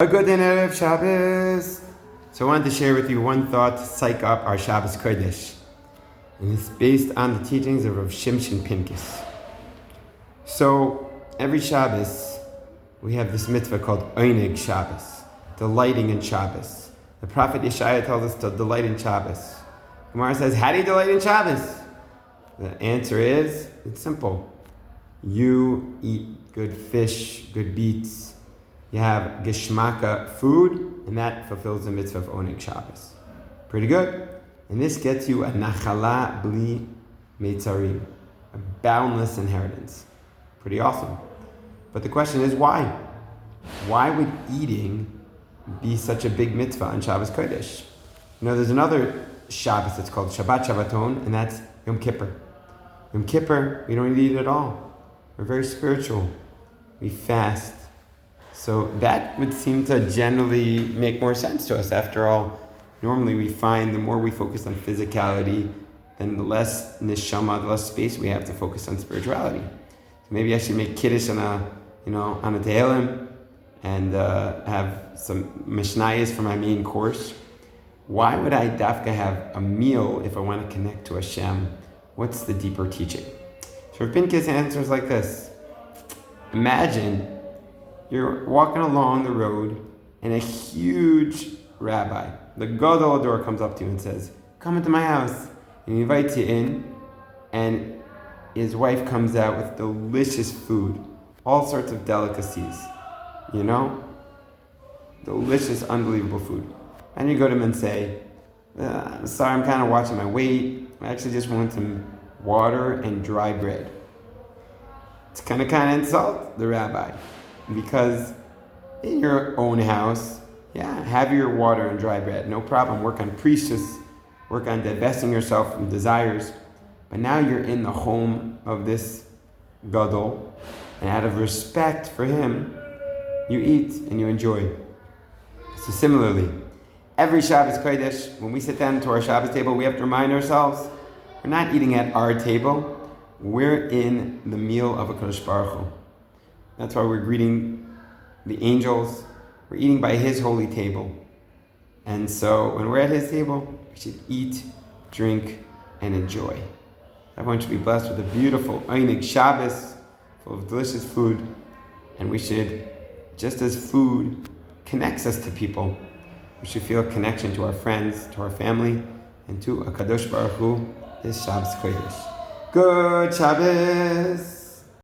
A good Oneg Shabbos. So I wanted to share with you one thought to psych up our Shabbos Kodesh. And it's based on the teachings of Rav Shimshon Pincus. So every Shabbos, we have this mitzvah called Oneg Shabbos, delighting in Shabbos. The prophet Yeshaya tells us to delight in Shabbos. Gemara says, how do you delight in Shabbos? The answer is, it's simple. You eat good fish, good beets. You have geshmaka food, and that fulfills the mitzvah of Oneg Shabbos. Pretty good. And this gets you a nachala bli meitzarim, a boundless inheritance. Pretty awesome. But the question is, why? Why would eating be such a big mitzvah on Shabbos Kodesh? You know, there's another Shabbos that's called Shabbat Shabbaton, and that's Yom Kippur. Yom Kippur, we don't eat at all. We're very spiritual. We fast. So that would seem to generally make more sense to us. After all, normally we find the more we focus on physicality, then the less neshama, the less space we have to focus on spirituality. So maybe I should make kiddush on a Tehillim and have some mishnayos for my main course. Why would I dafka have a meal if I want to connect to Hashem? What's the deeper teaching? So Rav Pincus answers like this. Imagine you're walking along the road and a huge rabbi, the gadol ador, comes up to you and says, come into my house. And he invites you in, and his wife comes out with delicious food, all sorts of delicacies, delicious, unbelievable food. And you go to him and say, I'm sorry, I'm kind of watching my weight. I actually just want some water and dry bread. It's kind of insult the rabbi. Because in your own house, have your water and dry bread, no problem. Work on priestess, work on divesting yourself from desires. But now you're in the home of this gadol, and out of respect for him, you eat and you enjoy. So similarly, every Shabbos Kodesh, when we sit down to our Shabbos table, we have to remind ourselves, we're not eating at our table, we're in the meal of a Kadosh Baruch Hu. That's why we're greeting the angels. We're eating by his holy table. And so when we're at his table, we should eat, drink, and enjoy. Everyone should be blessed with a beautiful Oneg Shabbos, full of delicious food. And we should, just as food connects us to people, we should feel a connection to our friends, to our family, and to a Kadosh Baruch Hu, this Shabbos Kodesh. Good Shabbos!